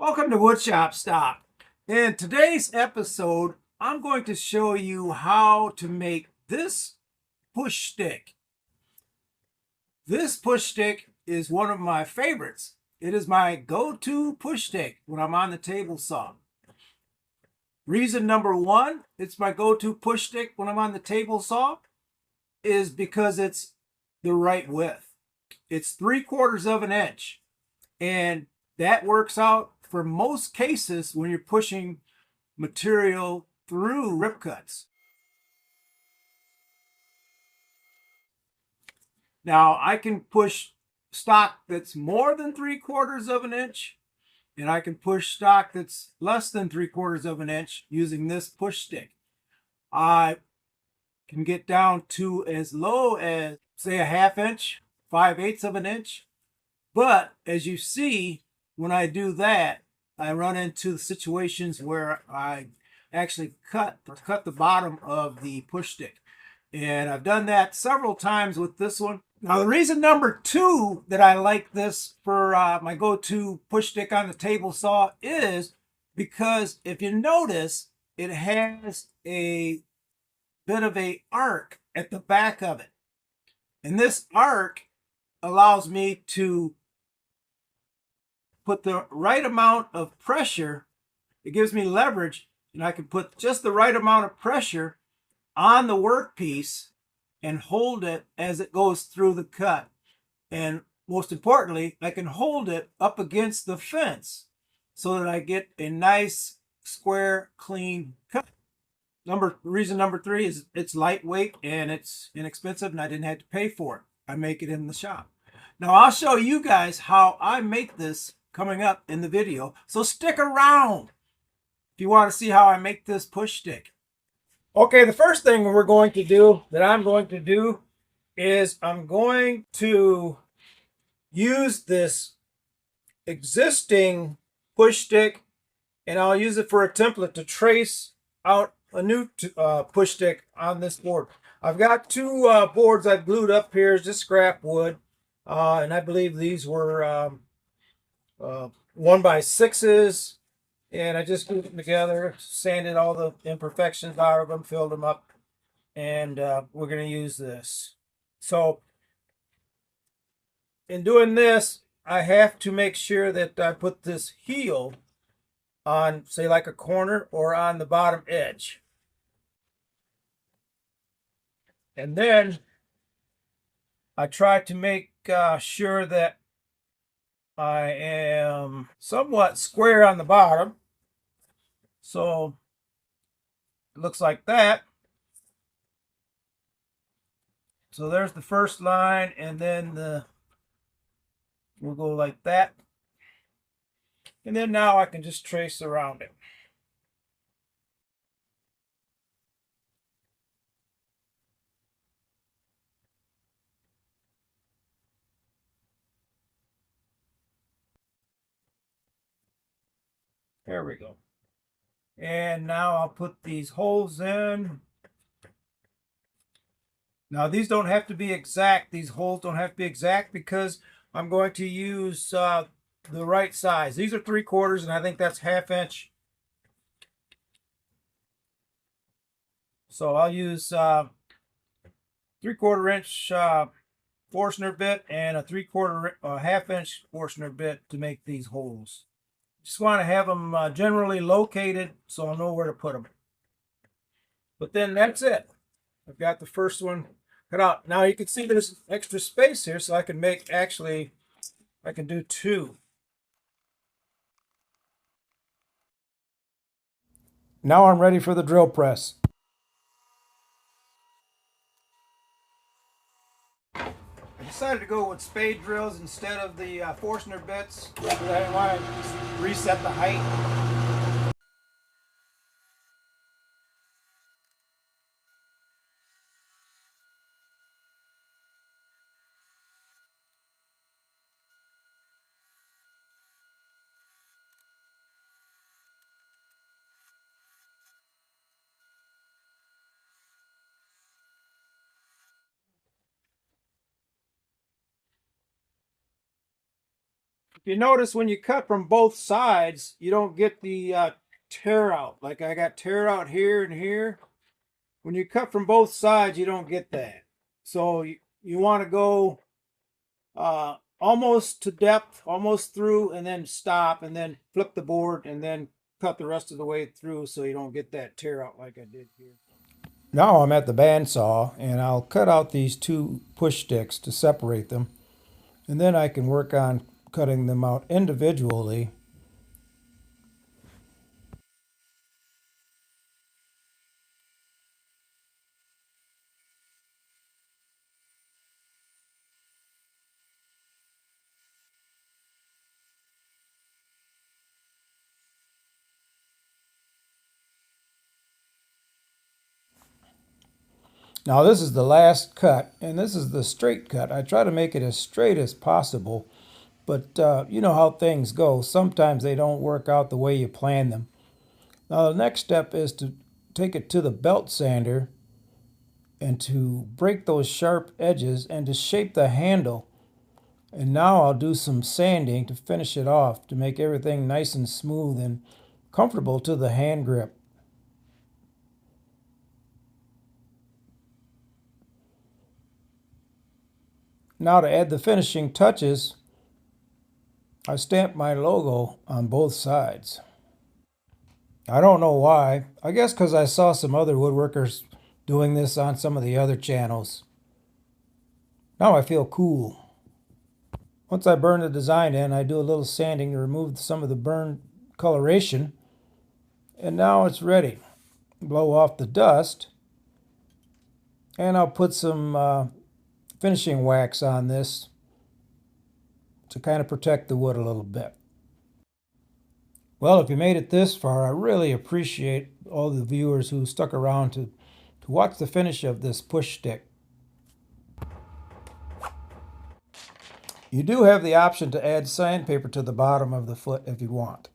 Welcome to Woodshop Stop. In today's episode, I'm going to show you how to make this push stick. This push stick is one of my favorites. It is my go-to push stick when I'm on the table saw. Reason number one, it's my go-to push stick when I'm on the table saw is because it's the right width. It's 3/4 of an inch, and that works out for most cases when you're pushing material through rip cuts. Now I can push stock that's more than 3/4 of an inch, and I can push stock that's less than 3/4 of an inch using this push stick. I can get down to as low as, say, a 1/2 inch, 5/8 of an inch. But as you see, when I do that, I run into situations where I actually cut the bottom of the push stick. And I've done that several times with this one. Now, the reason number two that I like this for my go-to push stick on the table saw is because if you notice, it has a bit of a arc at the back of it. And this arc allows me to put the right amount of pressure. It gives me leverage, and I can put just the right amount of pressure on the workpiece and hold it as it goes through the cut. And most importantly, I can hold it up against the fence so that I get a nice, square, clean cut. Reason number three is it's lightweight and it's inexpensive, and I didn't have to pay for it. I make it in the shop. Now I'll show you guys how I make this coming up in the video, so stick around if you want to see how I make this push stick. Okay, the first thing I'm going to do is I'm going to use this existing push stick, and I'll use it for a template to trace out a new push stick on this board. I've got two boards I've glued up here, just scrap wood, and I believe these were 1x6s, and I just glued them together, sanded all the imperfections out of them, filled them up, and we're going to use this. So in doing this, I have to make sure that I put this heel on, say, like a corner or on the bottom edge. And then I try to make sure that I am somewhat square on the bottom. So it looks like that. So there's the first line, and then we'll go like that. And then now I can just trace around it. There we go. And now I'll put these holes in. Now these don't have to be exact. These holes don't have to be exact because I'm going to use the right size. These are 3/4, and I think that's 1/2 inch. So I'll use 3/4 inch Forstner bit and a 1/2 inch Forstner bit to make these holes. Just want to have them generally located so I'll know where to put them. But then that's it. I've got the first one cut out. Now you can see there's extra space here, so I can I can do two. Now I'm ready for the drill press. I decided to go with spade drills instead of the Forstner bits because I didn't want to reset the height. If you notice, when you cut from both sides, you don't get the tear out. Like I got tear out here and here. When you cut from both sides, you don't get that. So you want to go almost to depth, almost through, and then stop, and then flip the board, and then cut the rest of the way through so you don't get that tear out like I did here. Now I'm at the bandsaw, and I'll cut out these two push sticks to separate them, and then I can work on cutting them out individually. Now this is the last cut, and this is the straight cut. I try to make it as straight as possible, but you know how things go. Sometimes they don't work out the way you plan them. Now the next step is to take it to the belt sander and to break those sharp edges and to shape the handle. And now I'll do some sanding to finish it off to make everything nice and smooth and comfortable to the hand grip. Now to add the finishing touches, I stamped my logo on both sides. I don't know why. I guess because I saw some other woodworkers doing this on some of the other channels. Now I feel cool. Once I burn the design in, I do a little sanding to remove some of the burned coloration. And now it's ready. Blow off the dust. And I'll put some finishing wax on this to kind of protect the wood a little bit. Well, if you made it this far, I really appreciate all the viewers who stuck around to watch the finish of this push stick. You do have the option to add sandpaper to the bottom of the foot if you want.